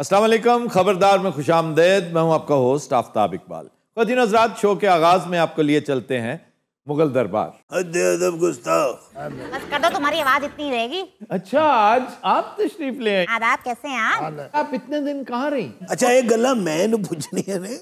अस्सलाम वालेकुम, खबरदार में खुशामदेद। मैं हूं आपका होस्ट आफ्ताब इकबाल। ख़वातीन हज़रात, शो के आगाज में आपके लिए चलते हैं मुगल दरबार। अदब गुस्ताख। बस कर दो, तुम्हारी आवाज इतनी रहेगी। अच्छा, आज आप तशरीफ ले आए। आदाब, कैसे हैं आप इतने दिन कहाँ रही? अच्छा, एक गल्ला मैं पूछनी है ने।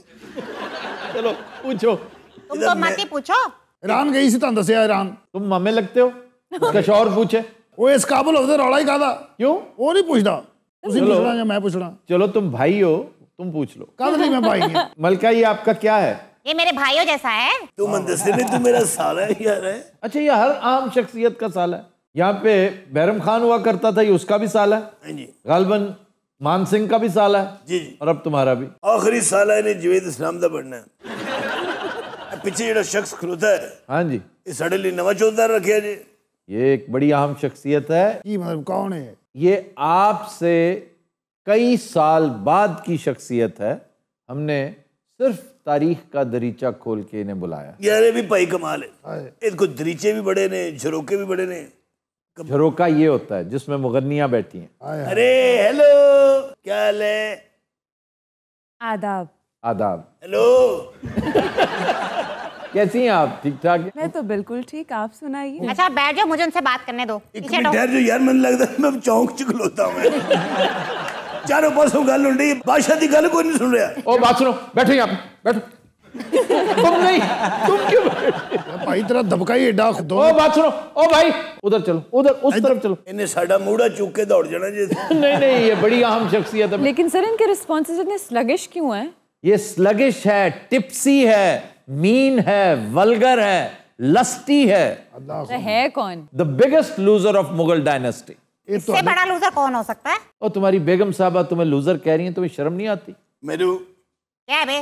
चलो पूछो। तुम तो मत ही पूछो। ईरान गई सी, तुम दसिया ईरान। तुम मामे लगते हो। उसका शौहर पूछे। वो इस काबुल होते रौला ही कादा। क्यों? वो नहीं पूछता। तुसी पूछना या मैं पूछना? चलो, तुम भाई हो, तुम पूछ लो। कल नहीं मैं भाई नहीं। मलका, ये आपका क्या है? ये मेरे भाइयों जैसा है। तू मुदस्सिर नहीं, तू मेरा साला है यार है। अच्छा, ये हर आम शख्सियत का साला है। यहाँ पे बैरम खान हुआ करता था, ये उसका भी साला है। हाँ जी गालबन मान सिंह का भी साला है। जी जी। और अब तुम्हारा भी। आखिरी साला है ने जवेद इस्लाम दा बनना है। पीछे जेड़ा शख्स खलोता है, हाँ जी, ये साडे लिए नवा चौधर रखिया जी। ये एक बड़ी अहम शख्सियत है। की मतलब कौन है? ये आपसे कई साल बाद की शख्सियत है। हमने सिर्फ तारीख का दरीचा खोल के इन्हें बुलाया। यार ये भी भाई कमाल है। इनको दरीचे भी बड़े ने, झरोके भी बड़े ने। झरोका ये होता है जिसमें मुगन्नियां बैठी हैं। अरे हेलो, क्या हाल है? आदाब। आदाब। हेलो। कैसी हैं आप? ठीक ठाक? मैं तो बिल्कुल ठीक, आप सुनाइए। अच्छा, आप बैठ जाओ, मुझे उनसे बात करने दो। एक पीछे मिनट हटो। ठहर जो यार, मन लगता है मैं चौंक च खलोता हूं। चारों पासों गल हो रही है, बादशाह की गल कोई नहीं सुन रहा। ओ बात सुनो, बैठो यहाँ पे, बैठो। तुम नहीं, तुम क्यों बैठे? भाई तेरा दबका ही एडा दो। ओ बात सुनो, ओ भाई उधर चलो, उधर उस तरफ चलो। इन्हें साडा मूड़ा चूक के दौड़ जाना जी। नहीं नहीं, ये बड़ी अहम शख्सियत है। लेकिन सर, इनके रिस्पॉन्सेज इतने स्लगिश क्यों हैं? ये स्लगिश है, टिप्सी है, मीन है, वल्गर है, लस्टी है। तो है कौन? The biggest loser of Mughal dynasty. इससे बड़ा लूजर कौन हो सकता है? और तुम्हारी बेगम साहबा तुम्हें लूजर कह रही हैं, तुम्हें शर्म नहीं आती? मेरू क्या है बे?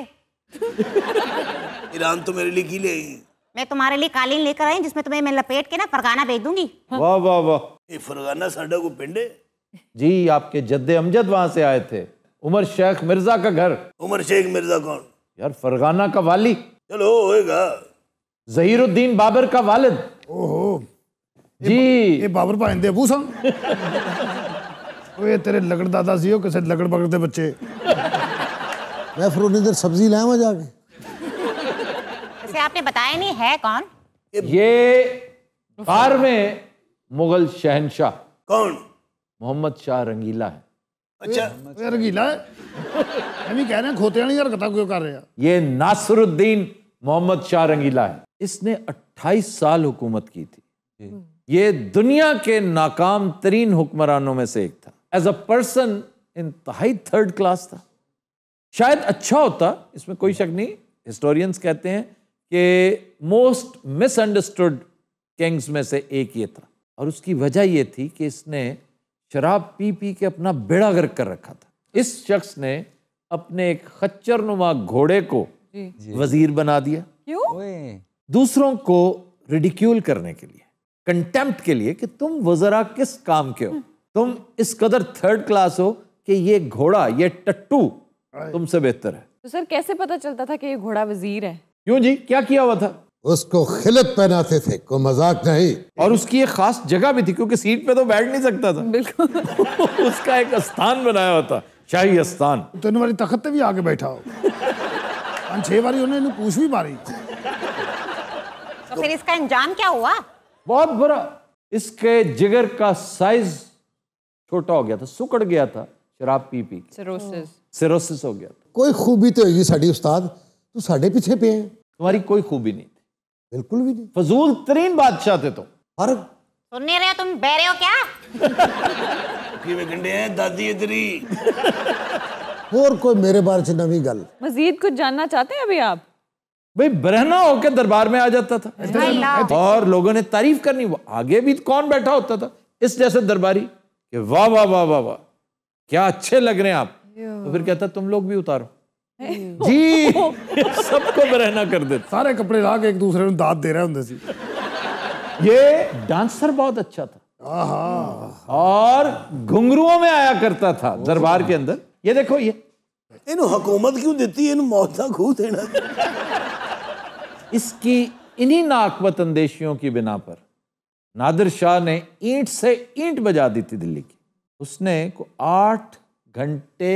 ईरान तो मेरे लिए की ले आई। मैं तुम्हारे लिए कालीन लेकर आई, जिसमें तुम्हें मैं लपेट के ना फरगाना भेज दूंगी। वाह वाह वाह। ये फरगाना साडा को पिंड है जी, आपके जद्दे अमजद वहां से आए थे। उमर शेख मिर्जा का घर। उमर शेख मिर्जा कौन? यार, फरगाना का वाली। चलो होएगा। जहीरुद्दीन बाबर का वालिद। ओहो जी, ये बाबर भाई दे अबू सन। ओए तेरे लगड़ दादा सी हो, किसे लगड़ पकड़ दे बच्चे। मैं फिर उन्हें इधर सब्जी लाया मैं जाके। जैसे आपने बताया नहीं है कौन। ये 12वें मुगल शहनशाह कौन? मोहम्मद शाह रंगीला है। अच्छा, यार रंगीला है। हम ही कह रहे हैं खोते वाली हरकतां क्यों कर रहे हैं? ये नासरुद्दीन मोहम्मद शाह रंगीला है। इसने 28 साल हुकूमत की थी। ये दुनिया के नाकाम तरीन हुक्मरानों में से एक था। एज अ पर्सन इंतहाई थर्ड क्लास था। शायद अच्छा होता, इसमें कोई शक नहीं। हिस्टोरियंस कहते हैं कि मोस्ट मिसअंडरस्टूड किंग्स में से एक ये था, और उसकी वजह ये थी कि इसने शराब पी पी के अपना बेड़ा गर्क कर रखा था। इस शख्स ने अपने एक खच्चर नुमा घोड़े को वजीर बना दिया। क्यों? दूसरों को रिडिक्यूल करने के लिए, कंटेम्प्ट के लिए, कि तुम वज़रा किस काम के हो, तुम इस कदर थर्ड क्लास हो कि ये घोड़ा, ये टट्टू तुमसे बेहतर है। तो सर, कैसे पता चलता था कि ये घोड़ा वजीर है? क्यों जी, क्या किया हुआ था? उसको खिलत पहनाते थे, कोई मजाक नहीं। और उसकी एक खास जगह भी थी, क्योंकि सीट पे तो बैठ नहीं सकता था। बिल्कुल। उसका एक स्थान बनाया हुआ था, शाही स्थान। तीन बारी तखत पे भी आके बैठा हो। 5-6 बारी उन्हें पूछ भी मारी। तो फिर इसका अंजाम क्या हुआ? बहुत बुरा। इसके जिगर का साइज छोटा हो गया था, सुकड़ गया था शराब पी पी के। सिरोसिस हो गया था। कोई खूबी तो होगी साड़ी उस्ताद, तू साढ़े पीछे पे है। तुम्हारी कोई खूबी नहीं थी, बिल्कुल भी नहीं। फजूल तरीन बादशाह थे तुम। फर्क सुन नहीं रहे हो? तुम बहरे हो क्या? कि वे गंडे हैं दादी इधरी। और कोई मेरे बारे से नवी गल। मजीद कुछ जानना चाहते हैं अभी आप? भाई, बरहना होकर दरबार में आ जाता था और लोगों ने तारीफ करनी। वो आगे भी कौन बैठा होता था इस जैसे दरबारी कि वाह वाह वाह वाह वाह, क्या अच्छे लग रहे हैं आप। तो फिर कहता तुम लोग भी उतारो जी। सबको बरहना कर देते। सारे कपड़े ला के एक दूसरे को दाद दे रहे होंगे सी। ये डांसर बहुत अच्छा था और घुंघरुओं में आया करता था दरबार के अंदर। ये देखो, ये इन्हों हुकूमत क्यों देती है? इन्हों मौत का खूह देना। इसकी इन्हीं नाकबत अंदेशियों की बिना पर नादिर शाह ने ईंट से ईंट बजा दी थी दिल्ली की। उसने 8 घंटे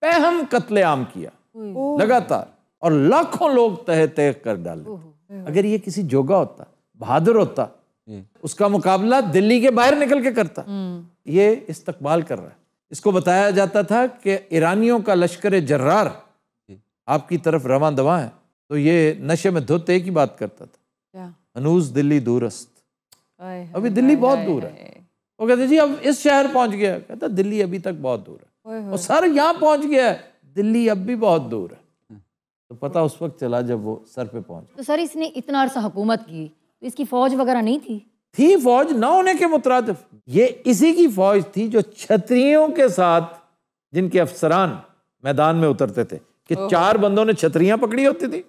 बेहम कत्लेआम किया लगातार, और लाखों लोग तह तह कर डाले। अगर ये किसी जोगा होता, बहादुर होता, उसका मुकाबला दिल्ली के बाहर निकल के करता। ये इस्तकबाल कर रहा है। इसको बताया जाता था कि ईरानियों का लश्कर जर्रार आपकी तरफ रवां दवा है, तो ये नशे में धुत एक ही बात करता था, हनूज दिल्ली दूरस्त, अभी दिल्ली बहुत दूर है। वो कहते जी अब इस शहर पहुंच गया, कहता दिल्ली अभी तक बहुत दूर है। और सर यहाँ पहुंच गया है, दिल्ली अब भी बहुत दूर है। तो पता उस वक्त चला जब वो सर पे पहुंच। तो सर इसने इतना अरसा हुकूमत की, तो इसकी फौज वगैरह नहीं थी? थी फौज, ना होने के मुतरादिफ। ये इसी की फौज थी जो छतरियों के साथ, जिनके अफसरान मैदान में उतरते थे कि 4 बंदों ने छतरियां पकड़ी होती थी,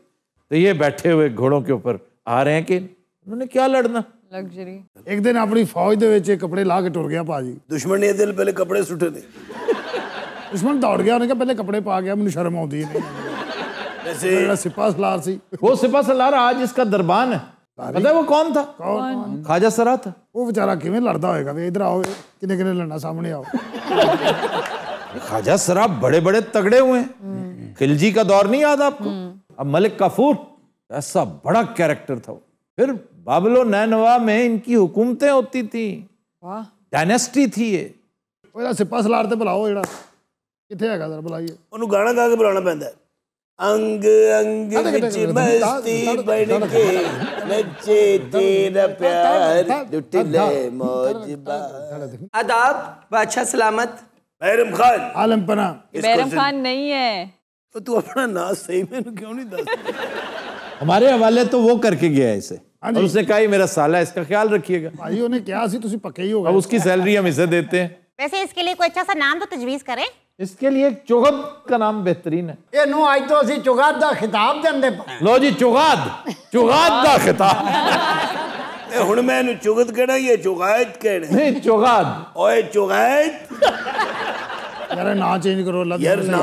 तो ये बैठे हुए घोड़ों के ऊपर आ रहे हैं कि उन्होंने क्या लड़ना। लग्जरी। एक दिन अपनी फौज दे विच कपड़े ला के टुर गया भाजी। दुश्मन ने दिल पहले कपड़े सुटे थे। दुश्मन दौड़ गया, उन्हें कहा पहले कपड़े पा गया, मैंने शर्म आती नहीं। वैसे सिपा सलार सी, वो सिपा सलार आज इसका दरबान है। पता है वो कौन था? कौन? ख्वाजा सरा था। वो बेचारा किवें लड़दा होएगा? वे इधर आओ, किने किने लड़ना, सामने आओ। ख्वाजा सरा बड़े बड़े तगड़े हुए हैं। खिलजी का दौर नहीं याद आपको? अब मलिक काफूर, ऐसा बड़ा कैरेक्टर था वो। फिर बाबलो नैनवा में इनकी हुकूमतें होती थी, डायनेस्टी थी ये। वो सिपा सलार ते बुलाओ, जेड़ा किथे हैगा जरा बुलाइए। ਉਹਨੂੰ ਗਾਣਾ ਗਾ ਕੇ ਬੁਲਾਉਣਾ ਪੈਂਦਾ ਹੈ। अंग अंग विच मस्ती बन के नचे तेरा प्यार लुटले मौज बार। आदाब बादशाह सलामत। बैरम खान। आलम पना। बैरम खान नहीं है। तो तू अपना नाम सही में क्यों नहीं दस? हमारे हवाले तो वो करके गया है इसे, और उसने कहा मेरा साला, इसका ख्याल रखिएगा। भाई उन्हें क्या सी, तुसी पक्के ही होगा। अब उसकी सैलरी हम इसे देते हैं। वैसे इसके लिए कोई अच्छा सा नाम तो तजवीज करें। इसके लिए एक चुगद का नाम बेहतरीन है। ਇਹਨੂੰ ਅੱਜ ਤੋਂ ਅਸੀਂ ਚੁਗਾਦ ਦਾ ਖਿਤਾਬ ਦਿੰਦੇ ਪਏ। लो जी चुगाद, चुगाद दा खिताब। ਹੁਣ ਮੈਂ ਇਹਨੂੰ ਚੁਗਤ ਕਹਿਣਾ ਇਹ ਚੁਗਾਇਤ ਕਹਿਣਾ? नहीं चुगाद। ਓਏ ਚੁਗਾਇਤ यार ना चेंज करो अल्लाह। यार ना,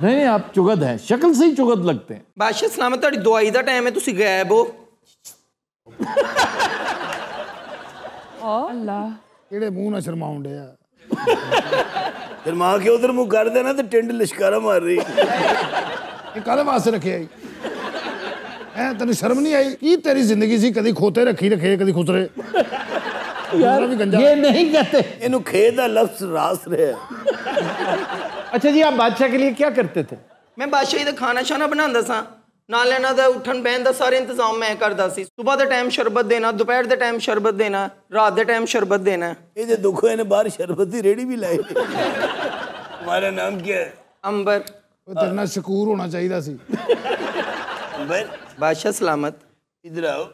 नहीं आप चुगद हैं, शक्ल से ही चुगद लगते हैं। बादशाह सलामत, ਤੁਹਾਡੀ ਦਵਾਈ ਦਾ ਟਾਈਮ ਹੈ, ਤੁਸੀਂ ਗਾਇਬ ਹੋ। अल्लाह। ਕਿਹੜੇ ਮੂੰਹ ਨਾਲ ਸ਼ਰਮਾਉਣ ਡਿਆ। फिर माँ के उधर मुंह कर देना तो टिंड लिशकारा मार रही। ਇਹ ਕਾਹਦੇ ਵਾਸਤੇ ਰੱਖਿਆ ਈ? ਤੈਨੂੰ ਸ਼ਰਮ ਨਹੀਂ ਆਈ? ਕੀ ਤੇਰੀ ਜ਼ਿੰਦਗੀ ਸੀ, ਕਦੀ ਖੋਤੇ ਰੱਖੀ ਰੱਖੇ, ਕਦੀ ਖੁਸਰੇ। यार ये नहीं कहते। इन्हों खेद का लफ्ज रास रहे। अच्छा जी, आप बादशाह के लिए क्या करते थे? ਮੈਂ ਬਾਦਸ਼ਾਹੀ ਦਾ ਖਾਣਾ ਸ਼ਾਨਾ ਬਣਾਉਂਦਾ ਸਾਂ, ਨਾਲ ਇਹਨਾਂ ਦਾ ਉੱਠਣ ਬਹਿਣ ਦਾ ਸਾਰੇ ਇੰਤਜ਼ਾਮ ਮੈਂ ਕਰਦਾ ਸੀ। ਸਵੇਰ ਦੇ ਟਾਈਮ ਸ਼ਰਬਤ ਦੇਣਾ, ਦੁਪਹਿਰ ਦੇ ਟਾਈਮ ਸ਼ਰਬਤ ਦੇਣਾ, ਰਾਤ ਦੇ ਟਾਈਮ शरबत देना। ये दुख है बाहर शरबत की रेडी भी लाई। तुम्हारा नाम क्या है? अंबर। तेरे नाल शकूर होना चाहिए सी। अंबर। बादशाह सलामत। इधर आओ।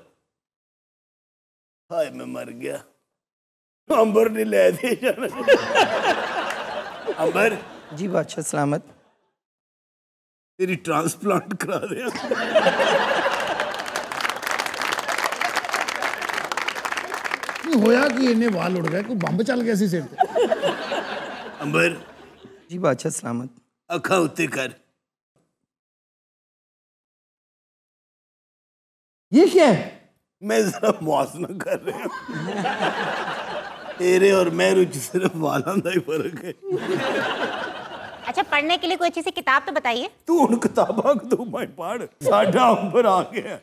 हाय मैं मर गया। अंबर ने ले दे जाना। अंबर जी बादशाह सलामत। तेरी ट्रांसप्लांट करा दे। होया कि इन्हें वाल उड़ गए, कोई बंब चल गया सी सिर ते। अंबर जी बादशाह सलामत। अखा उत्ते कर। ये क्या है? मैं जरा मुआसना कर रहा हूँ। तेरे और मैं रुचि सिर्फ वालों का ही फर्क है। अच्छा, पढ़ने के लिए कोई अच्छी सी किताब तो बताइए। तू उन किताबों को तू मैं पढ़, साढ़ा अंबर आ गया।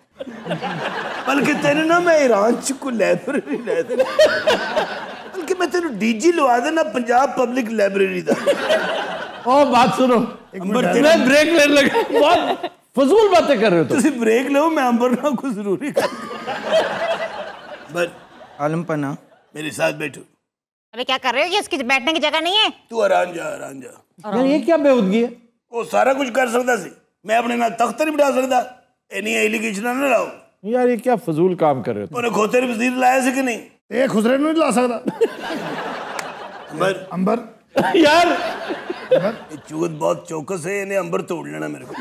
बल्कि तेरे ना मैं ईरान च को लाइब्रेरी ले देना, बल्कि मैं तेरे डीजी लवा देना पंजाब पब्लिक लाइब्रेरी दा। ओ बात सुनो, अंबर मैं ब्रेक लेने लगा। बहुत फजूल बातें कर रहे हो तुम। ब्रेक लो, मैं अंबर ना कुछ जरूरी कर। आलम पना, मेरे साथ बैठो। अरे क्या कर रहे हो? ये उसकी बैठने की जगह नहीं है। तू आराम जा, आराम जा। यार ये क्या बेहूदगी है? वो सारा कुछ कर सकता सी, मैं अपने नाल तख्त नहीं बिठा सकता। इन्हीं एलिगेशन ना लाओ यार, ये क्या फजूल काम कर रहे हो? उन्हें खोते वजीर लाया से कि नहीं? ते खुसरे नहीं ला सकता। अंबर अंबर यार चूत बहुत चौकस है, इन्हें अंबर तोड़ लेना मेरे को।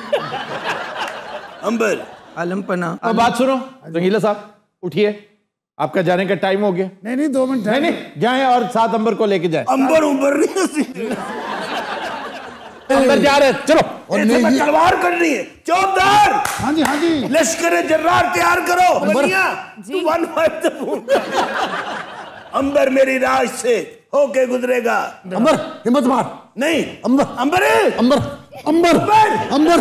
अंबर। आलम पना। अब बात सुनो रंगीला साहब, उठिए, आपका जाने का टाइम हो गया। नहीं 2 मिनट। नहीं जाएं और 7 अंबर को लेके जाएं। अंबर उबर नहीं, अंबर जा रहे, चलो। और मैं तलवार करनी है। चौबदार, हाँ जी हाँ जी, लश्कर जर्रार तैयार करो। बनिया तू 1-5 तक फोन कर। अंबर मेरी राज से होके गुजरेगा। अंबर हिम्मत मार। नहीं, अंबर अंबर है। अंबर अंबर अंबर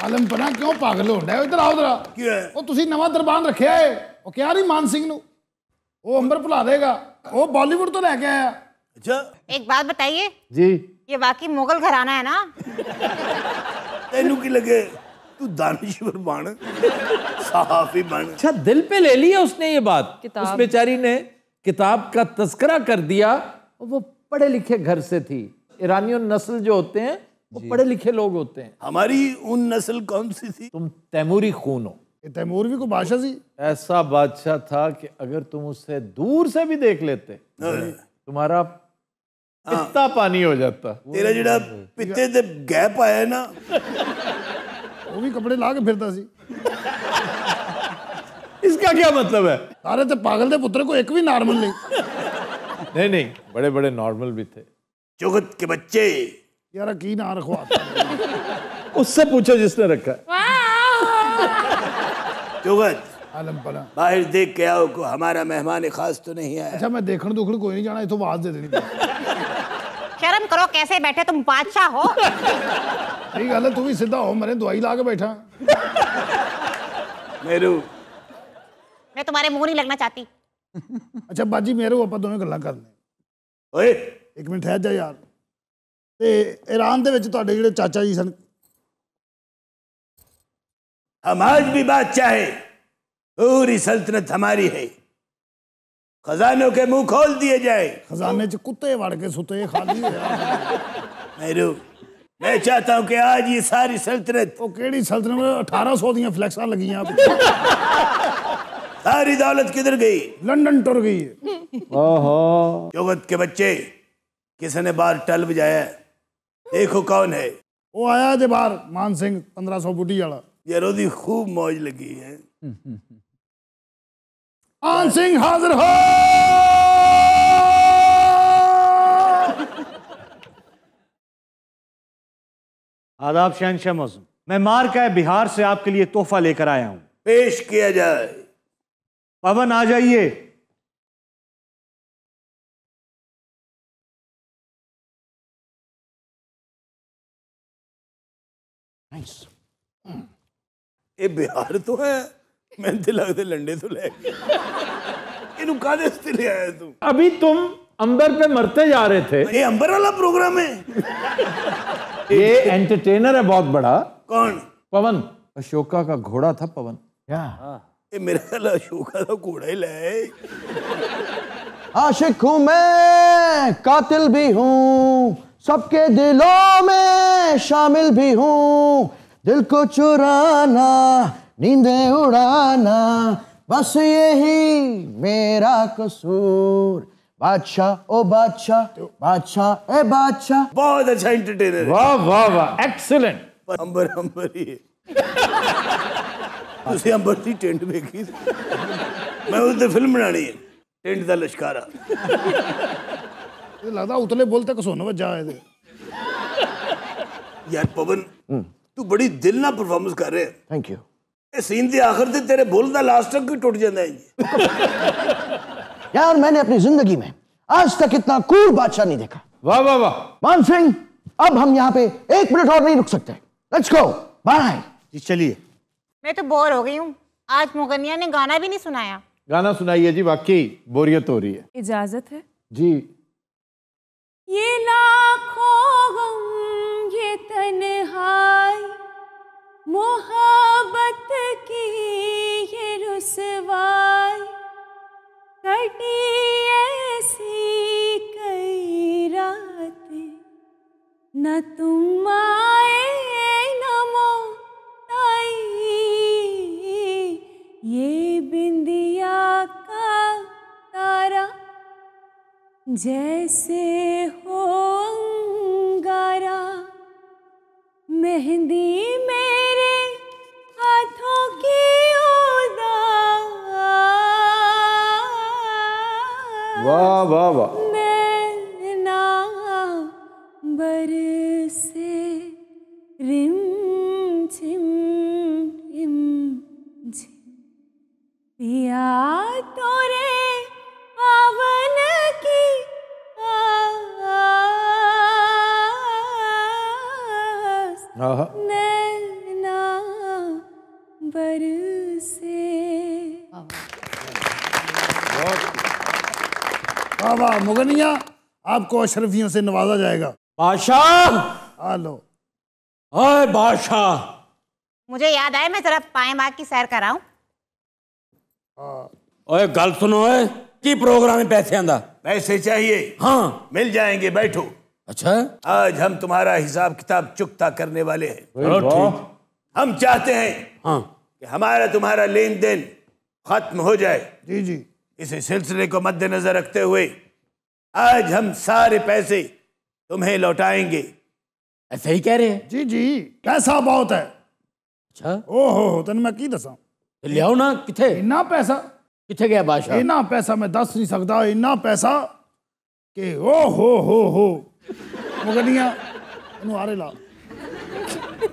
आलम पना क्यों पागल हो रहा है? इधर आओ जरा। क्या है? ਉਹ ਤੁਸੀਂ ਨਵਾਂ ਦਰਬਾਨ ਰੱਖਿਆ ਹੈ, ਉਹ ਕਿਹਾ ਨਹੀਂ ਮਾਨ ਸਿੰਘ ਨੂੰ ਉਹ ਅੰਬਰ ਭੁਲਾ ਦੇਗਾ, ਉਹ ਬਾਲੀਵੁੱਡ ਤੋਂ ਲੈ ਕੇ ਆਇਆ। अच्छा, एक बात बताइए, जी ये वाकई मुगल घराना है ना? तेनू की लगे तू दानिश्वर बन, सहाफी बन। अच्छा, दिल पे ले लिया उसने ये बात। किताब। उस बेचारी ने किताब का तस्करा कर दिया। वो पढ़े लिखे घर से थी। ईरानियों नस्ल जो होते हैं वो पढ़े लिखे लोग होते हैं। हमारी उन नस्ल कौन सी थी? तुम तैमूरी खून हो। ਇਹ ਤੈਮੂਰ ਵੀ ਕੋਈ ਬਾਦਸ਼ਾਹ ਸੀ? ऐसा बादशाह था कि अगर तुम उसे दूर से भी देख लेते तुम्हारा पित्ता पानी हो जाता। तेरा जिहड़ा पित्ते ते गैप आया है ना, ਉਹ ਵੀ ਕੱਪੜੇ ਲਾ ਕੇ ਫਿਰਦਾ ਸੀ। इसका क्या मतलब है? ਸਾਰੇ ਤੇ ਪਾਗਲ ਦੇ ਪੁੱਤਰ ਕੋ ਇੱਕ ਵੀ ਨਾਰਮਲ ਨਹੀਂ। नहीं नहीं, बड़े बड़े नॉर्मल भी थे। चुगत के बच्चे। ਯਾਰ ਕੀ ਨਾਂ ਰਖਵਾਤਾ? उससे पूछो जिसने रखा है। चुगत, ਆਲਮ ਪਨਾ बाहर देख के आओ को हमारा मेहमान खास तो नहीं आया। ਅੱਛਾ ਮੈਂ ਦੇਖਣ ਦੁਖਣ ਕੋਈ ਨਹੀਂ ਜਾਣਾ, ਇਥੋਂ ਆਵਾਜ਼ ਦੇ ਦੇਣੀ। शर्म करो, कैसे बैठे तुम बादशाह हो? ਸਹੀ ਗੱਲ ਹੈ, ਤੂੰ ਵੀ ਸਿੱਧਾ ਹੋ, ਮਰੇ ਦਵਾਈ ਲਾ ਕੇ ਬੈਠਾ। मेरू, मैं तुम्हारे मुंह नहीं लगना चाहती। ਅੱਛਾ ਬਾਜੀ ਮੇਰੇ ਆਪਾਂ ਦੋਵੇਂ ਗੱਲਾਂ ਕਰਨੇ। ओए, ਇੱਕ ਮਿੰਟ ਠਹਿਰ ਜਾ ਯਾਰ। ਤੇ ਈਰਾਨ ਦੇ ਵਿੱਚ ਤੁਹਾਡੇ ਜਿਹੜੇ ਚਾਚਾ ਜੀ ਸਨ, हम आज भी बादशाह है, पूरी सल्तनत हमारी है। खजानों के मुंह खोल दिए जाए। ਖਜ਼ਾਨੇ 'ਚ ਕੁੱਤੇ ਵੜ ਕੇ ਸੁੱਤੇ ਖਾਲੀ ਹੋਇਆ। मेरू, मैं चाहता हूं कि आज ये सारी सल्तनत, ਉਹ ਕਿਹੜੀ ਸਲਤਨਤ? 1800 ਦੀਆਂ ਫਲੈਕਸਾਂ ਲੱਗੀਆਂ, सारी दौलत किधर गई? ਲੰਡਨ ਟੁਰ ਗਈ ਹੈ। ओहो, चुगत के बच्चे, किसने बाहर टल बजाया है? देखो कौन है। ਉਹ ਆਇਆ ਜੇ ਬਾਹਰ, ਮਾਨ ਸਿੰਘ 1500 ਬੁੱਢੀ ਵਾਲਾ। ये रोदी खूब मौज लगी है। मान सिंह हाजिर हो। आदाब शहनशाह मौजूद, मैं मार का बिहार से आपके लिए तोहफा लेकर आया हूं। पेश किया जाए। पवन आ जाइए। ये बिहार तो है, मैं तो लगते लंडे तो ले इनू कादे से ले आया तू? अभी तुम अंबर पे मरते जा रहे थे। ये अंबर वाला प्रोग्राम है? ये एंटरटेनर है बहुत बड़ा। कौन? पवन, अशोका का घोड़ा था पवन। ये मेरा ख्याल अशोका का घोड़ा ही लाया। आशिक हूँ मैं, कातिल भी हूँ, सबके दिलों में शामिल भी हूँ। दिल को चुराना, नींदें उड़ाना, बस यही मेरा कसूर। बादशाह ओ बादशाह, बादशाह ए बादशाह। बहुत अच्छा एंटरटेनर है। वाह वाह वाह, एक्सीलेंट। अंबर अंबर ही है। तुसी अंबर दी टेंट देखी? मैं उससे फिल्म बनानी है, टेंट दा लश्कारा। ਇਹ ਲੱਗਦਾ ਉਤਲੇ ਬੁੱਲ ਤੇ ਘਸੁੰਨ ਵੱਜਾ ਇਹਦੇ। यार पवन, तू बड़ी दिल ना परफॉर्मेंस कर रहे है। Thank you. ये सीन दे आखिर ते तेरे बुल दा लास्ट तक भी टूट जाता है। यार मैंने अपनी जिंदगी में आज तक इतना कूल बादशाह नहीं देखा। वाह वाह वाह। मान सिंह, अब हम यहाँ पे 1 मिनट और नहीं रुक सकते। Let's go, bye. जी चलिए। मैं तो बोर हो गई हूँ, आज मुगनिया ने गाना भी नहीं सुनाया। गाना सुनाइए जी, वाकई बोरियत हो रही है। इजाजत है? जी। ये लाखों गम, ये तन्हाई, मोहब्बत की ये रुसवाई, कटी ऐसी कई रातें, न तुम आए न मोताई, ये बिंदिया का तारा जैसे हो अंगारा, मेहंदी मेरे हाथों की उदास, वाह वाह वाह। नैना बरसे रिम झिम रिम झिम, पिया तोरे आवन नैना बरसे। वाह वाह मुगनिया, आपको अशरफियों से नवाजा जाएगा। बादशाह, हेलो। ओए बादशाह, मुझे याद आया मैं जरा पाए बाग की सैर कराऊं। ओए गल सुनो, ओए की प्रोग्राम है पैसे आंदा? पैसे चाहिए? हाँ मिल जाएंगे, बैठो। अच्छा, आज हम तुम्हारा हिसाब किताब चुकता करने वाले हैं। ठीक। हम चाहते हैं कि हमारा तुम्हारा लेन देन खत्म हो जाए। जी जी। इसी सिलसिले को मद्देनजर रखते हुए आज हम सारे पैसे तुम्हें लौटाएंगे। ऐसा ही कह रहे हैं? जी जी, पैसा बहुत है। अच्छा, ओहो तेन मैं की दसा, ले आओ ना। किथे इन्ना पैसा? किथे गया बादशाह? इन्ना पैसा मैं दस नहीं सकता, इन्ना पैसा कि ओ हो मुगनिया इन्हू आरे ला।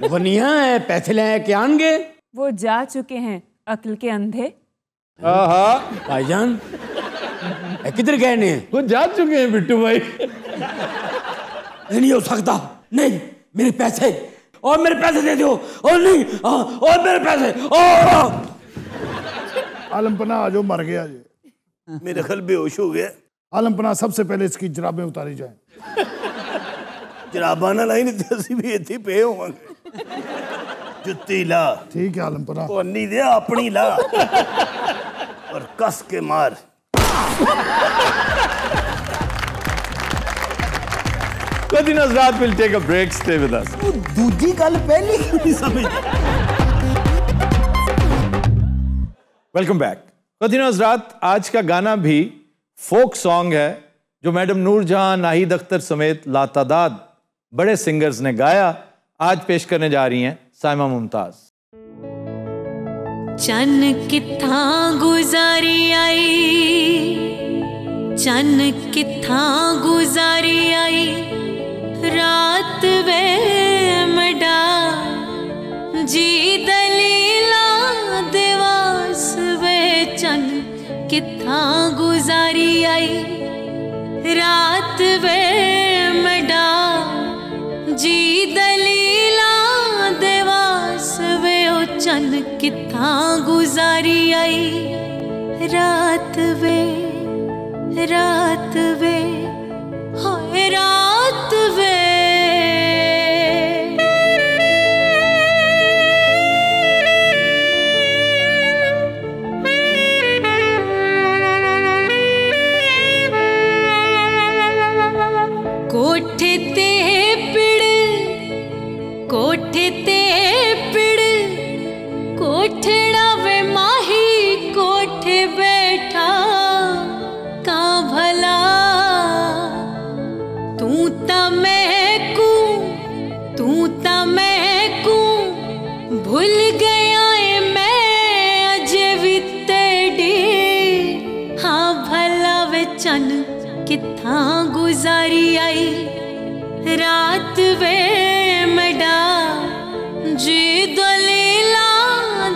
मुगनिया पैसे ले के आएंगे? वो जा चुके हैं अक्ल के अंधे। भाईजान किधर गए ने? वो जा चुके हैं बिट्टू भाई। नहीं हो सकता, नहीं मेरे पैसे, और मेरे पैसे दे दो, और नहीं और मेरे पैसे। आलमपना जो मर गया जी, मेरे ख्याल बेहोश हो गया। आलमपना सबसे पहले इसकी जराबें उतारी जाए। जराबा ना लाई नहीं असि भी इत्थे पे होवांगे। जुत्ती ला। ठीक है आलमपना। तो अन्नी दे अपनी ला और कस के मार। Qadhi Hazrat will take a break. Stay with us. दूजी गल पहली क्यों नहीं समझ? Welcome back. Qadhi Hazrat, आज का गाना भी फोक सॉन्ग है जो मैडम नूरजहां, नाहिद अख्तर समेत लातादाद बड़े सिंगर्स ने गाया। आज पेश करने जा रही हैं साइमा मुमताज। चन किथा गुजारी आई, चन किथा गुजारी आई, रात वे मडा जी दलीला दिवास वे। चन किथा गुजारी आई, रात वे मडा जी दलीला दिवास वे। ओ चन किथा गुजारी आई, रात वे हाय रात वे। कोठे ते पिड़, कोठे ते पिड़, कोठेड़ा वे माही कोठे बैठा का भला। तू ता महकू भूल गया है मैं अजे भी तेरी। हाँ भला वे चन किथा गुजारी आई, रात वे मडा जी दलीला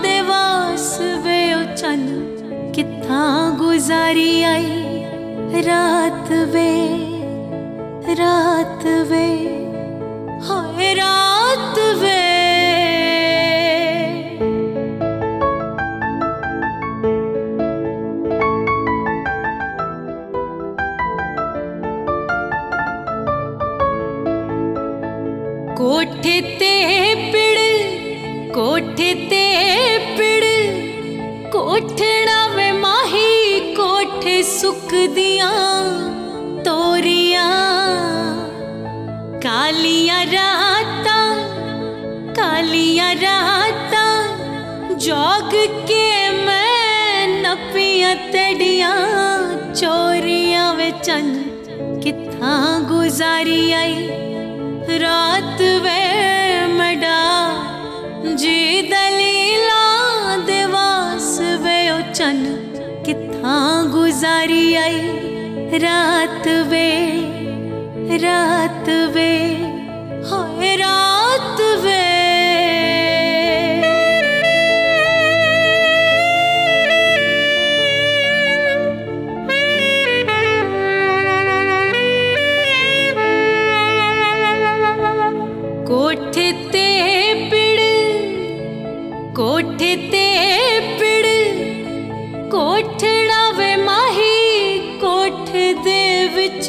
दिवास वे। ओ चन किथा गुजारी आई, रात वे हाय रात वे। कोठे ते पिड़, कोठे ते पिड़, कोठड़ा वे माही कोठे सुख दिया तोरिया। कालिया राता जोग के मैं नपिया तड़िया चोरिया। वे चन किथा गुजारी आई, रात वे मडा जी दलीला दिवास वे। ओ चन किथा गुजारी आई, रात वे हाय रात वे। कोठे ते वे माही कोठ दे विच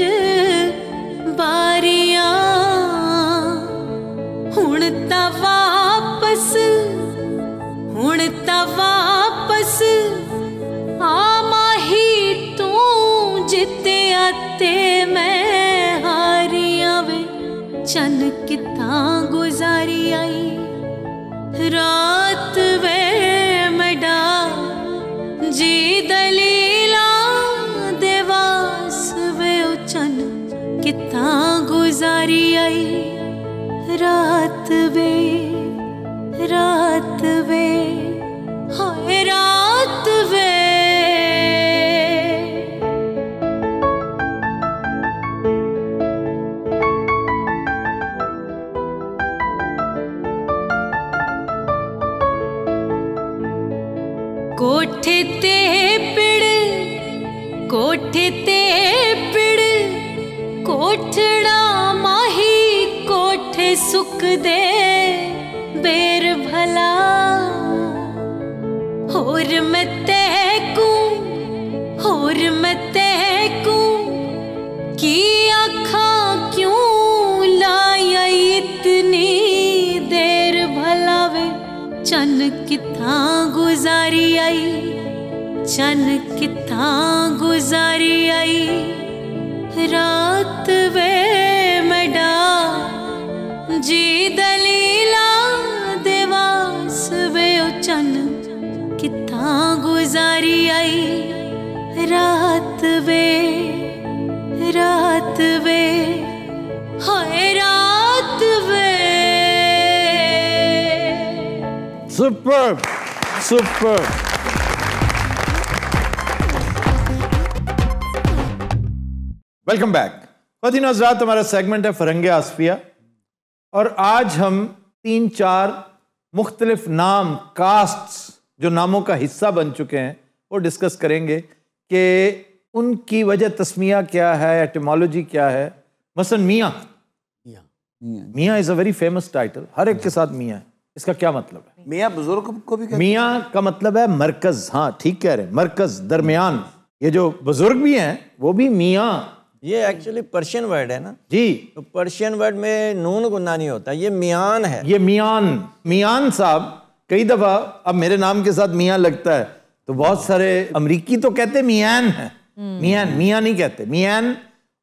बारियां हुण ता वापस आ माही तू जित्तिया ते मैं हारियां वे चन कितां गुजारी आई रात वे मडा जी दलीला देवास वे चन कितां गुजारी आई रात वे हाय रात वे कोठे ते पिड़ कोठड़ा माही कोठे सुख दे बेर भला होर मैं तहकूं की आखा क्यों लाया इतनी देर भला वे चन कितां गुजारी आई रात वे मडा जी दलीला देवास वे चन कितां गुजारी आई रात वे हाय रात वे सुपर वेलकम बैक। ख़वातीन और हज़रात, हमारा सेगमेंट है फ़रंगे आसफिया और आज हम 3-4 मुख्तलिफ नाम कास्ट्स जो नामों का हिस्सा बन चुके हैं वो डिस्कस करेंगे कि उनकी वजह तस्मिया क्या है, एटिमोलॉजी क्या है। मसलन मियाँ is a very famous title, हर एक के साथ मियाँ है। इसका क्या मतलब है? मियाँ बुजुर्ग को भी कहते हैं। मियाँ का मतलब है मरकज। हाँ ठीक कह रहे हैं, मरकज, दरमियान। ये जो बुजुर्ग भी हैं वो भी मियाँ। ये एक्चुअली पर्शियन वर्ड है ना जी, तो पर्शियन वर्ड में नून गुन्ना नहीं होता, ये मियान है। ये मियान साहब कई दफा अब मेरे नाम के साथ मियाँ लगता है तो बहुत सारे अमरीकी तो कहते मियान है, मियाँ नहीं कहते, मियान।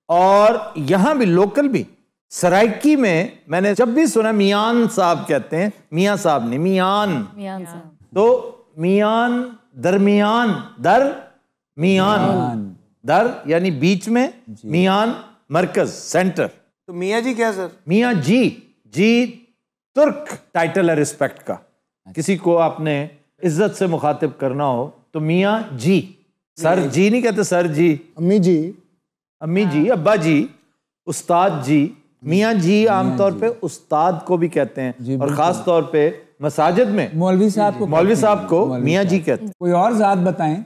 और यहाँ भी लोकल भी सराइकी में मैंने जब भी सुना मियान साहब कहते हैं, मियाँ साहब नहीं, मियान। तो मियान, दरमियान, दर यानी बीच में, मियान मरकज, सेंटर। तो मियाँ जी क्या सर? मियाँ जी तुर्क टाइटल है रिस्पेक्ट का। किसी को आपने इज्जत से मुखातिब करना हो तो मियाँ जी, सर जी नहीं कहते, सर जी, अम्मी जी, अब्बा जी, उस्ताद जी। मियाँ जी आमतौर पे उस्ताद को भी कहते हैं और ख़ास तौर पे मसाजिद में मौलवी साहब को मियाँ जी कहते हैं। कोई और ज़ात बताएं।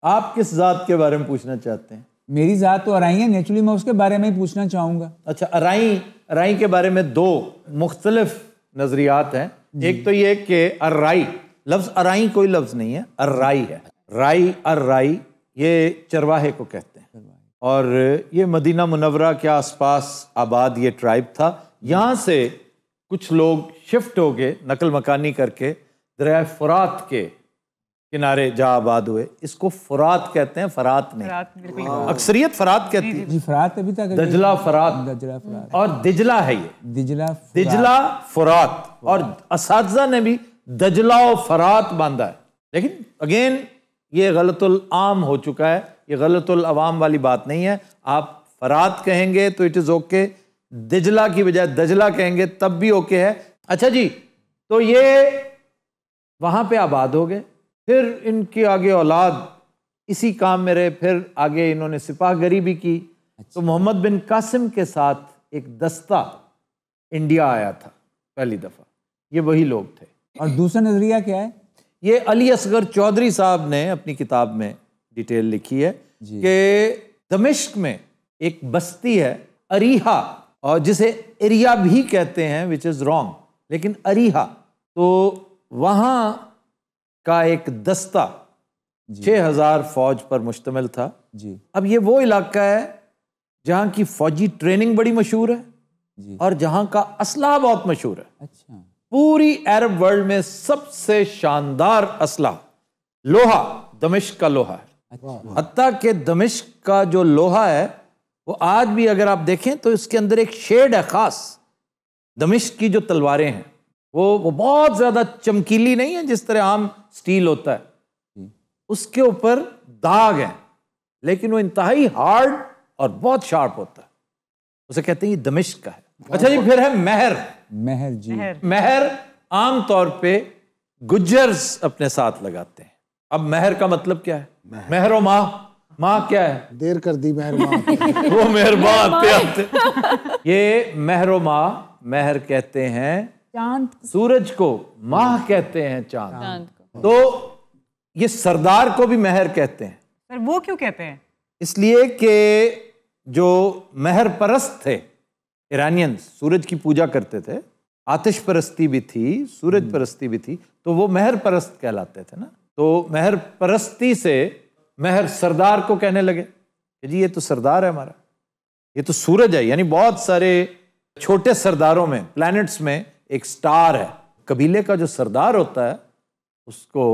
आप किस ज़ात के बारे में पूछना चाहते हैं? मेरी ज़ात तो अराई है, नेचुरली मैं उसके बारे में ही पूछना चाहूँगा। अच्छा, अराई के बारे में 2 मुख्तलिफ नज़रियात हैं। एक तो ये कि अर्राई, लफ्ज़ अराई कोई लफ्ज़ नहीं है, अर्राई है। अर्राई ये चरवाहे को कहते हैं और ये मदीना मुनव्वरा के आसपास आबाद ये ट्राइब था। यहाँ से कुछ लोग शिफ्ट हो गए नकल मकानी करके दरिया फुरात के किनारे जा आबाद हुए। इसको फुरात कहते हैं, फरात नहीं। अक्सरियत फरात कहती है। फरात अभी तक दजला फरात और दिजला है, ये दिजला फुरात। और असातिज़ा ने भी दजला और फरात बांधा है, लेकिन अगेन ये गलतुल आम हो चुका है, ये गलतुल अवाम वाली बात नहीं है। आप फरात कहेंगे तो इट इज़ ओके, दिजला की बजाय दजला कहेंगे तब भी ओके है। अच्छा जी, तो ये वहाँ पे आबाद हो गए, फिर इनके आगे औलाद इसी काम में रहे, फिर आगे इन्होंने सिपाहगरी भी की। तो मोहम्मद बिन कासिम के साथ एक दस्ता इंडिया आया था पहली दफ़ा, ये वही लोग थे। और दूसरा नज़रिया क्या है? ये अली असगर चौधरी साहब ने अपनी किताब में डिटेल लिखी है कि दमिश्क में एक बस्ती है अरीहा, और जिसे एरिया भी कहते हैं, विच इज़ रॉन्ग, लेकिन अरीहा। तो वहाँ का एक दस्ता 6000 फौज पर मुश्तमिल था जी। अब ये वो इलाका है जहाँ की फौजी ट्रेनिंग बड़ी मशहूर है जी। और जहाँ का असलहा बहुत मशहूर है। अच्छा। पूरी अरब वर्ल्ड में सबसे शानदार असलहा लोहा दमिश्क का लोहा है। अच्छा। हत्ता कि दमिश्क का जो लोहा है वो आज भी अगर आप देखें तो इसके अंदर एक शेड है खास। दमिश्क की जो तलवारें हैं वो बहुत ज्यादा चमकीली नहीं है जिस तरह आम स्टील होता है, उसके ऊपर दाग है, लेकिन वो इंतहाई हार्ड और बहुत शार्प होता है। उसे कहते हैं ये दमिश्क का है। अच्छा जी, फिर है महर। महर जी। महर आम तौर पे गुज्जर्स अपने साथ लगाते हैं। अब महर का मतलब क्या है? महर और माँ क्या है? देर कर दी मेहरबान। वो मेहरबान आते आते। ये महर और महर कहते हैं चांद, सूरज को, माह कहते हैं चांद को। तो ये सरदार को भी महर कहते हैं। सर वो क्यों कहते हैं? इसलिए कि जो महर परस्त थे ईरानियन, सूरज की पूजा करते थे, आतिश परस्ती भी थी, सूरज परस्ती भी थी, तो वो महर परस्त कहलाते थे ना। तो महर परस्ती से महर सरदार को कहने लगे कि जी ये तो सरदार है हमारा, ये तो सूरज है। यानी बहुत सारे छोटे सरदारों में, प्लैनेट्स में एक स्टार है। कबीले का जो सरदार होता है उसको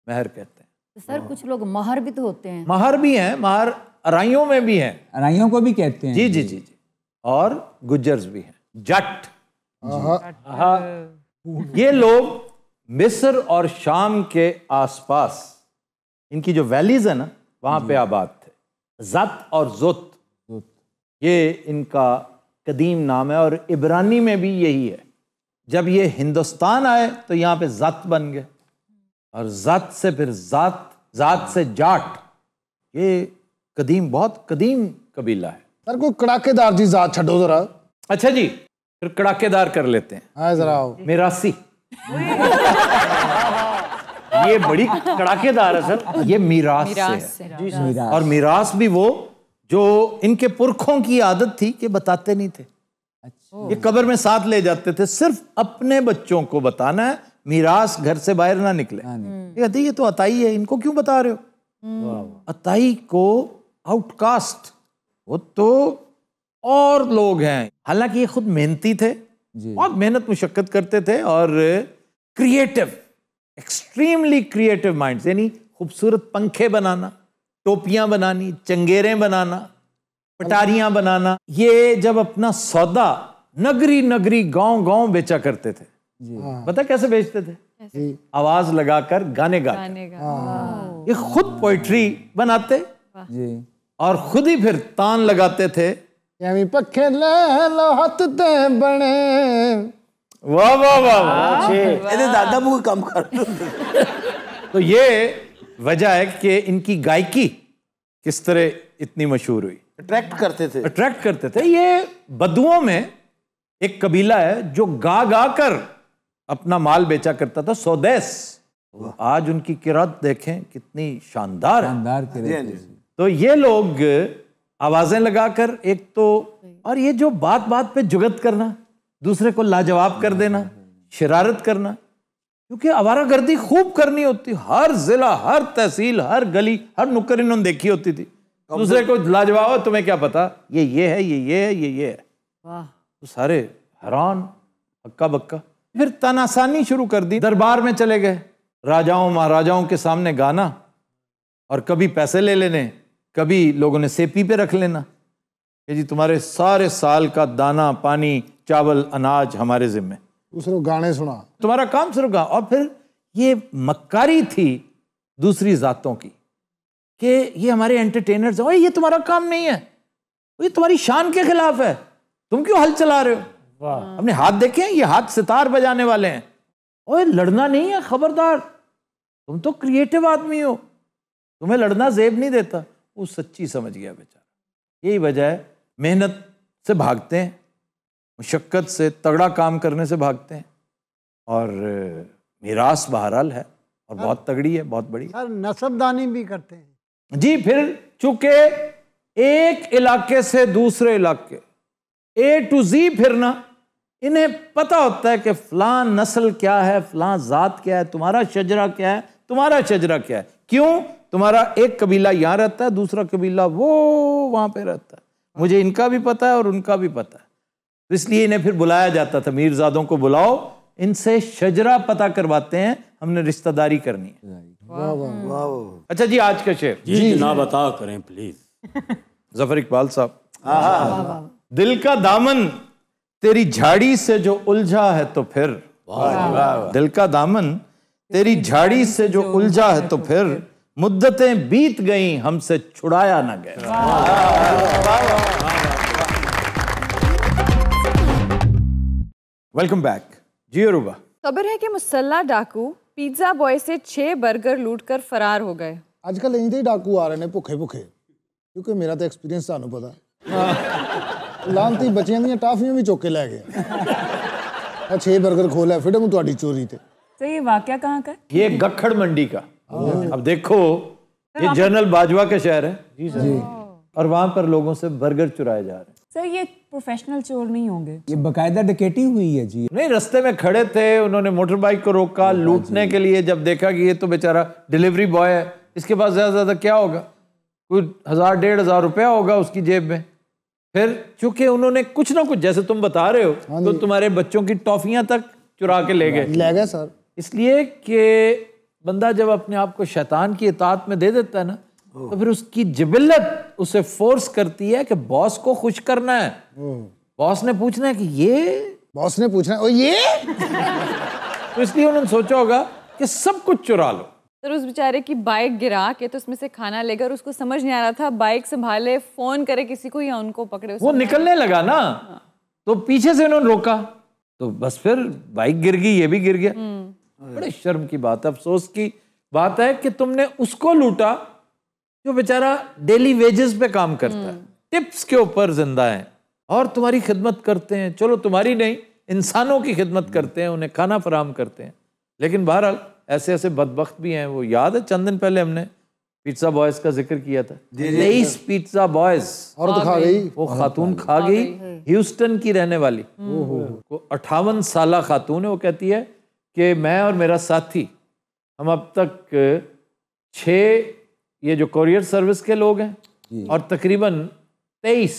महर कहते हैं। तो सर कुछ लोग महर भी तो होते हैं। महर भी हैं, महर अराइयों में भी हैं, अराइयों को भी कहते हैं। जी जी जी जी। और गुज्जर्स भी हैं, जट। ये लोग मिस्र और शाम के आसपास, इनकी जो वैलीज है ना, वहां पे आबाद थे। जत और जुत, ये इनका कदीम नाम है और इब्रानी में भी यही है। जब ये हिंदुस्तान आए तो यहाँ पे जत बन गए और जत से फिर जात से जाट। ये कदीम, बहुत कदीम कबीला है। सर कोई कड़ाकेदार जी जात छड़ो जरा। अच्छा जी, फिर कड़ाकेदार कर लेते हैं। हाँ जरा आओ। मिरासी। ये बड़ी कड़ाकेदार है सर। ये मीरास से है। जी सर। और मीरास भी वो जो इनके पुरखों की आदत थी कि बताते नहीं थे। अच्छा। ये कब्र में साथ ले जाते थे, सिर्फ अपने बच्चों को बताना है, मीरास घर से बाहर ना निकले। ये कहते ये तो अताई है, इनको क्यों बता रहे हो? अताई को आउटकास्ट, वो तो और लोग हैं। हालांकि ये खुद मेहनती थे, बहुत मेहनत मुशक्कत करते थे और क्रिएटिव, एक्सट्रीमली क्रिएटिव माइंड्स। यानी खूबसूरत पंखे बनाना, टोपियां बनानी, चंगेरें बनाना, पटारियां बनाना। ये जब अपना सौदा नगरी नगरी गांव गांव बेचा करते थे। पता कैसे बेचते थे? आवाज लगाकर, गाने गा। ये खुद पोइट्री बनाते जी और खुद ही फिर तान लगाते थे। पखे ले लो हाथ ते बने। वाह वाह वाह। ਇਹਦੇ दादा को काम कर। तो ये वजह है कि इनकी गायकी किस तरह इतनी मशहूर हुई। अट्रैक्ट करते थे। ये बदुओं में एक कबीला है जो गा गा कर अपना माल बेचा करता था, स्वदेश। आज उनकी किरात देखें कितनी शानदार है। शानदार। तो ये लोग आवाजें लगाकर, एक तो, और ये जो बात बात पे जुगत करना, दूसरे को लाजवाब कर देना, शरारत करना, क्योंकि आवारागर्दी खूब करनी होती। हर जिला, हर तहसील, हर गली, हर नुक्कड़ इन्होंने देखी होती थी। दूसरे को लाजवाब, तुम्हें क्या पता ये है, ये है, ये है। तो सारे हैरान, हक्का बक्का। फिर तानाशानी शुरू कर दी। दरबार में चले गए, राजाओं महाराजाओं के सामने गाना, और कभी पैसे ले लेने, कभी लोगों ने सेपी पे रख लेना कि जी तुम्हारे सारे साल का दाना पानी चावल अनाज हमारे जिम्मे, दूसरों गाने सुना, तुम्हारा काम सिर्फ गा। और फिर ये मक्कारी थी दूसरी जातों की कि ये हमारे एंटरटेनर्स हैं, ये तुम्हारा काम नहीं है, ये तुम्हारी शान के खिलाफ है, तुम क्यों हल चला रहे हो? अपने हाथ देखें, ये हाथ सितार बजाने वाले हैं। ओए लड़ना नहीं है, खबरदार, तुम तो क्रिएटिव आदमी हो, तुम्हें लड़ना जेब नहीं देता। वो सच्ची समझ गया बेचारा। यही वजह है, मेहनत से भागते हैं, मुशक्कत से, तगड़ा काम करने से भागते हैं। और मीरास बहरहाल है और बहुत तगड़ी है, बहुत बड़ी। सर नसबदानी भी करते हैं जी। फिर चूंकि एक इलाके से दूसरे इलाके A to Z फिरना, इन्हें पता होता है कि फलां नस्ल क्या है, फलां जात क्या है, तुम्हारा शजरा क्या है, तुम्हारा शजरा क्या है। क्यों? तुम्हारा एक कबीला यहाँ रहता है, दूसरा कबीला वो वहां पे रहता है। मुझे इनका भी पता है और उनका भी पता है, तो इसलिए इन्हें फिर बुलाया जाता था, मीरजादों को बुलाओ, इनसे शजरा पता करवाते हैं, हमने रिश्तेदारी करनी है। अच्छा जी, आज का शेर जी जनाब अता करें प्लीज। जफर इकबाल साहब। दिल का दामन तेरी झाड़ी से जो उलझा है तो फिर, दिल का दामन तेरी झाड़ी से जो उलझा है तो फिर, मुद्दतें बीत गई हमसे छुड़ाया ना गया। वेलकम बैक जी अरूबा। खबर है कि मुसल्ला डाकू पिज्जा बॉय से 6 बर्गर लूटकर फरार हो गए। आजकल इंजे डाकू आ रहे ने भुखे भुखे, क्योंकि मेरा तो एक्सपीरियंस थानू पता, लानती बच्चियां दी टाफियां भी चुक के लै गए। 6 बर्गर खोला फिर तुहाडी चोरी ते। तो ये वाकया कहाँ का है? ये गखड़ मंडी का। अब देखो, ये जनरल बाजवा का शहर है जी, और वहां पर लोगों से बर्गर चुराए जा रहे हैं। सर ये प्रोफेशनल चोर नहीं होंगे, ये बकायदा डकैती हुई है जी। नहीं, रास्ते में खड़े थे, उन्होंने मोटर बाइक को रोका लूटने के लिए। जब देखा कि ये तो बेचारा डिलीवरी बॉय है, इसके पास ज्यादा से ज्यादा क्या होगा, कोई 1000-1500 रुपया होगा उसकी जेब में। फिर चूंकि उन्होंने कुछ ना कुछ, जैसे तुम बता रहे हो, तो तुम्हारे बच्चों की टॉफियां तक चुरा के ले गए सर। इसलिए कि बंदा जब अपने आप को शैतान की इताअत में दे देता है ना, तो फिर उसकी जिबिल्लत उसे फोर्स करती है कि बॉस को खुश करना है। बॉस ने पूछना है कि ये, बॉस ने पूछना है ये तो इसलिए उन्होंने सोचा होगा कि सब कुछ चुरा लो। सर उस बेचारे की बाइक गिरा के तो उसमें से खाना लेकर, उसको समझ नहीं आ रहा था बाइक संभाले, फोन करे किसी को या उनको पकड़े। वो निकलने लगा ना, तो पीछे से उन्होंने रोका, तो बस फिर बाइक गिर गई, ये भी गिर गया। बड़े शर्म की बात है, अफसोस की बात है कि तुमने उसको लूटा जो बेचारा डेली वेजेस पे काम करता है, टिप्स के ऊपर जिंदा है, और तुम्हारी खिदमत करते हैं। चलो तुम्हारी नहीं, इंसानों की खिदमत करते हैं, उन्हें खाना फराहम करते हैं। लेकिन बहरहाल ऐसे ऐसे बदबख्त भी हैं। वो याद है चंद दिन पहले हमने पिज्जा बॉयज का जिक्र किया था, 23 पिज्जा बॉयज, और तो खा गई, वो खातून खा गई, ह्यूस्टन की रहने वाली, वो 58 साला खातून है। वो कहती है कि मैं और मेरा साथी, हम अब तक 6 ये जो कोरियर सर्विस के लोग हैं और तकरीबन 23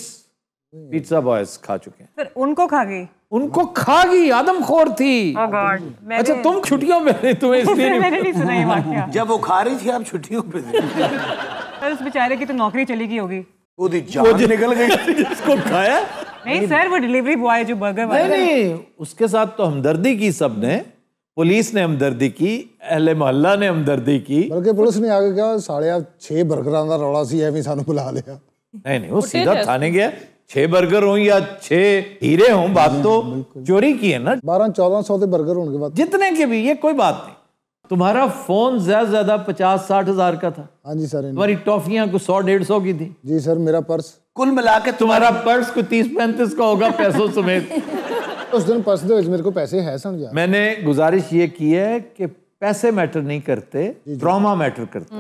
पिज्जा बॉयज खा चुके हैं। फिर उनको खा गई, उनको खा गई, आदमखोर थी। अच्छा तुम छुट्टियों में नहीं, तुम्हें इसलिए मैंने नहीं सुना ये वाकया। जब वो खा रही थी आप छुट्टियों पे थे। सर उस बेचारे की तो नौकरी चली गई होगी, वो जान निकल गई जिसको खाया। नहीं सर, वो डिलीवरी बॉय जो बर्गर वाला, नहीं, उसके साथ तो हमदर्दी की सबने, पुलिस ने हमदर्दी की, अहले मोहल्ला ने हमदर्दी की, बल्कि पुलिस ने आगे कहा साले आप 6 बर्गरां दा रौला सी एवें सानू बुला लिया। नहीं, वो सीधा थाने गया। 6 बर्गर हों या 6 हीरे हों, बात तो चोरी की है ना। 1200-1400 के बर्गर होने के बाद जितने के भी, ये कोई बात नहीं। तुम्हारा फोन ज्यादा 50-60 हजार का था। हाँ जी सर। तुम्हारी टॉफियां कुछ 100-150 की थी। जी सर। मेरा पर्स कुल मिला के तुम्हारा पर्स को 30-35 का होगा पैसों समेत। उस दिन पर्स दे मेरे को पैसे है समझा। मैंने गुजारिश ये की है कि पैसे मैटर नहीं करते, ट्रॉमा मैटर करता।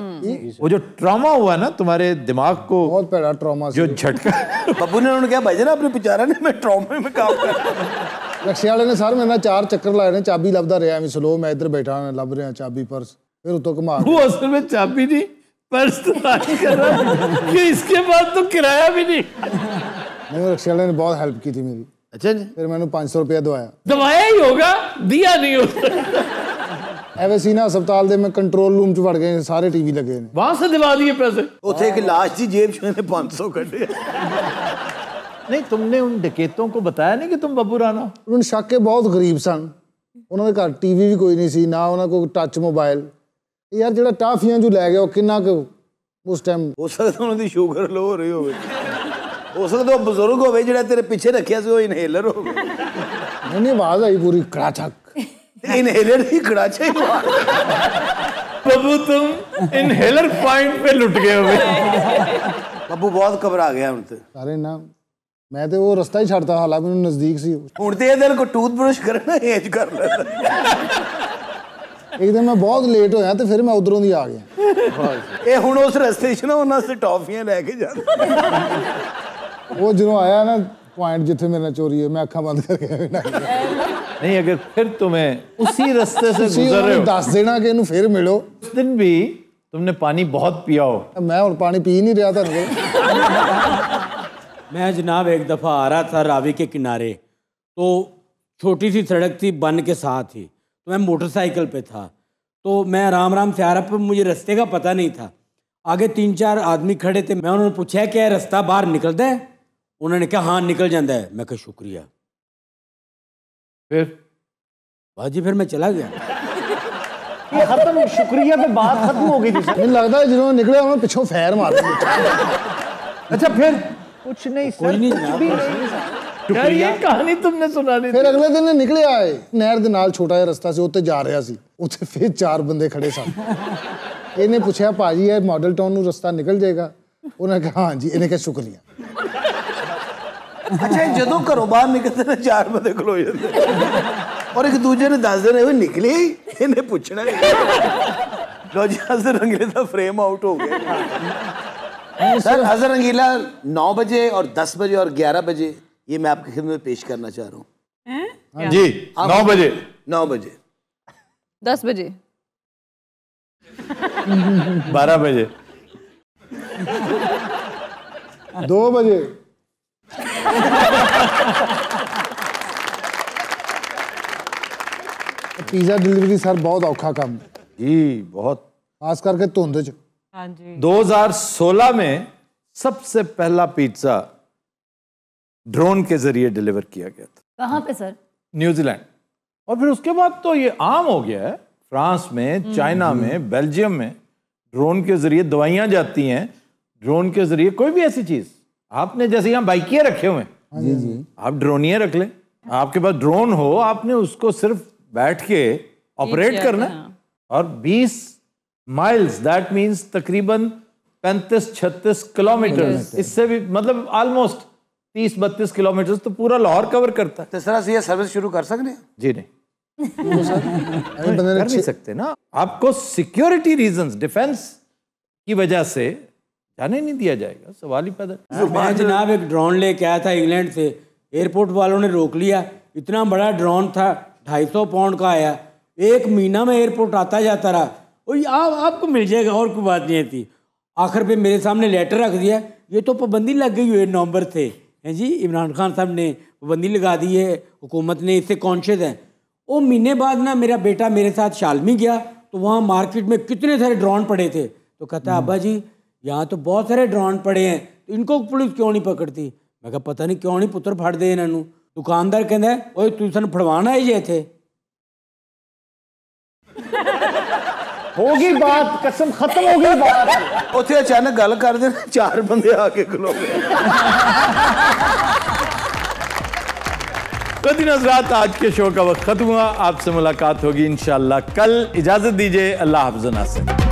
वो जो ट्रॉमा हुआ ना तुम्हारे दिमाग को, बहुत बड़ा ट्रॉमा, जो झटका। बब्बू ने उन्होंने क्या भाई ना अपने बेचारा ने, मैं ट्रॉमे में काम कर रहा। रक्शे वाले ने सर मेरे नाल 4 चक्कर लाए ने, चाबी लभदा रहा मैं स्लो, मैं इधर बैठा लब रहा चाबी पर्स, फिर उतो घुमा। वो असल में चाबी नहीं, पर्स तलाश कर रहा कि इसके बाद तो किराया भी नहीं। नहीं, रक्शे वाले ने बहुत हेल्प की थी मेरी। अच्छा जी। फिर मैंने 500 रुपया दवाया। दवाया ही होगा, दिया नहीं होगा। एवेसीना अस्पताल दे में कंट्रोल रूम च वड़ गए, सारे टीवी लगे ने, वहां से दिवा दिए पैसे। उथे एक लाश दी जेब च मैंने 500 कटे। नहीं, तुमने उन डकैतों को बताया नहीं कि तुम बब्बू राणा हो? उन्होंने शक के बहुत गरीब सन, उन्होंने घर टीवी भी कोई नहीं सी, ना उन्होंने कोई टच मोबाइल। यार जेड़ा टाफियां जो लै गया वो किन्ना को उस टाइम हो सकता उन्हों दी शुगर लो हो रही होवे, हो सकता वो बुजुर्ग होवे जेड़ा तेरे पीछे रखिया सी वो इनहेलर होवे। नहीं, आवाज आई पूरी कड़ाचक, इनहेलर ही कड़ाचा ही आवाज। बब्बू तुम इनहेलर पॉइंट पे लुट गए हो। बब्बू बहुत घबरा गया उनसे। सारे ना मैं तो वो रास्ता ही छड़ता, हालांकि मैंने नजदीक सी। हुण ते इधर को टूथब्रश करना एज कर लेता। एक दिन मैं बहुत लेट होया तो फिर मैं उधरों दी आ गया। ये हुण उस रास्ते च ना उन्हां से टॉफियां लेके जांदा। वो जो आया ना पॉइंट जिथे मेरे चोरी है, मैं अखा बंद करके नहीं, अगर फिर तुम्हें उसी रास्ते से गुजर रहे हो, दस देना कि इन्हू फिर मिलो। उस दिन भी तुमने पानी बहुत पिया हो। मैं और पानी पी नहीं रहा था। मैं जनाब एक दफ़ा आ रहा था रावी के किनारे, तो छोटी सी सड़क थी बन के साथ ही, तो मैं मोटरसाइकिल पे था, तो मैं आराम आराम से आ रहा, पर मुझे रास्ते का पता नहीं था। आगे 3-4 आदमी खड़े थे, मैं उन्होंने पूछा क्या है रास्ता बाहर निकलता है? उन्होंने कहा हाँ निकल जाता है। मैं कहा शुक्रिया। फिर बाजी फिर मैं चला गया। ये खत्म, शुक्रिया पे बात खत्म हो गई थी। नहीं लगता है जिन्होंने निकले उन्होंने पिछों फैर मार दी। अच्छा फिर कुछ नहीं सर, कोई नहीं कुछ जनाब, भी कुछ नहीं। यार ये कहानी तुमने सुनानी फिर अगले दिन निकले आए नहर ਦੇ ਨਾਲ ਛੋਟਾ ਜਿਹਾ ਰਸਤਾ ਸੀ, ਉੱਤੇ ਜਾ ਰਿਹਾ ਸੀ। ਉੱਥੇ ਫਿਰ 4 ਬੰਦੇ ਖੜੇ ਸਨ। ਇਹਨੇ ਪੁੱਛਿਆ ਭਾਜੀ ਇਹ ਮਾਡਲ ਟਾਊਨ ਨੂੰ ਰਸਤਾ ਨਿਕਲ ਜਾਏਗਾ? ਉਹਨੇ ਕਿਹਾ ਹਾਂ ਜੀ। ਇਹਨੇ ਕਿਹਾ ਸ਼ੁਕਰੀਆ। ਅੱਛਾ ਜਦੋਂ ਘਰੋਂ ਬਾਹਰ ਨਿਕਲਦੇ ਨੇ 4 ਬੰਦੇ ਖਲੋ ਜਾਂਦੇ ਔਰ ਇੱਕ ਦੂਜੇ ਨੂੰ ਦੱਸਦੇ ਨੇ ਉਹ ਨਿਕਲੇ ਇਹਨੇ ਪੁੱਛਣਾ ਲੋ ਜੀ ਹਜ਼ਰ ਰੰਗੀਲੇ ਦਾ फ्रेम आउट हो गया। सर हज़र रंगीला 9 बजे और 10 बजे और 11 बजे ये मैं आपकी खिदमत में पेश करना चाह रहा हूँ। जी 9 बजे 9 बजे 10 बजे 12 बजे 2 बजे पिज़्ज़ा डिलीवरी सर बहुत औखा काम है जी, बहुत, खास करके धुंध च। हाँ जी। 2016 में सबसे पहला पिज्जा ड्रोन के जरिए डिलीवर किया गया था। कहाँ पे सर? न्यूजीलैंड। और फिर उसके बाद तो ये आम हो गया है, फ्रांस में, चाइना में, बेल्जियम में ड्रोन के जरिए दवाइयाँ जाती हैं, ड्रोन के जरिए कोई भी ऐसी चीज। आपने जैसे यहाँ बाइकियाँ रखे हुए हैं, जी जी, आप ड्रोनिये रख लें, आपके पास ड्रोन हो, आपने उसको सिर्फ बैठ के ऑपरेट करना है। और 20 माइल्स, दैट मीन्स तकरीबन 35-36 किलोमीटर, इससे भी मतलब ऑलमोस्ट 30-32 किलोमीटर तो पूरा लाहौर कवर करता है। तो सर असं ये सर्विस शुरू कर सकते हैं? जी नहीं, कर नहीं सकते ना, आपको सिक्योरिटी रीजंस, डिफेंस की वजह से जाने नहीं दिया जाएगा, सवाल ही पैदा। मैं जनाब एक ड्रोन लेके आया था इंग्लैंड से, एयरपोर्ट वालों ने रोक लिया। इतना बड़ा ड्रोन था, 250 पाउंड का आया। 1 महीना में एयरपोर्ट आता जाता रहा, और आपको मिल जाएगा, और कोई बात नहीं थी। आखिर पे मेरे सामने लेटर रख दिया, ये तो पाबंदी लग गई हुई है नवंबर से, हैं जी, इमरान खान साहब ने पाबंदी लगा दी है, हुकूमत ने, इससे कॉन्शियस है। वो महीने बाद ना मेरा बेटा मेरे साथ शालमी गया, तो वहाँ मार्केट में कितने सारे ड्रोन पड़े थे, तो कहता है अब्बा जी यहाँ तो बहुत सारे ड्रोन पड़े हैं, तो इनको पुलिस क्यों नहीं पकड़ती? मैं कहा पता नहीं क्यों नहीं पुत्र फड़ दे इन्हों। दुकानदार कहता है ओए तू सन फड़वाना है ये थे। होगी बात, कसम खत्म हो गई बात। ਉੱਥੇ अचानक गल कर दे 4 बंदे आके खलो गए। तो दिन हज़रात, आज के शो का वक्त खत्म हुआ। आपसे मुलाकात होगी इंशाअल्लाह कल। इजाजत दीजिए, अल्लाह हाफ़िज़।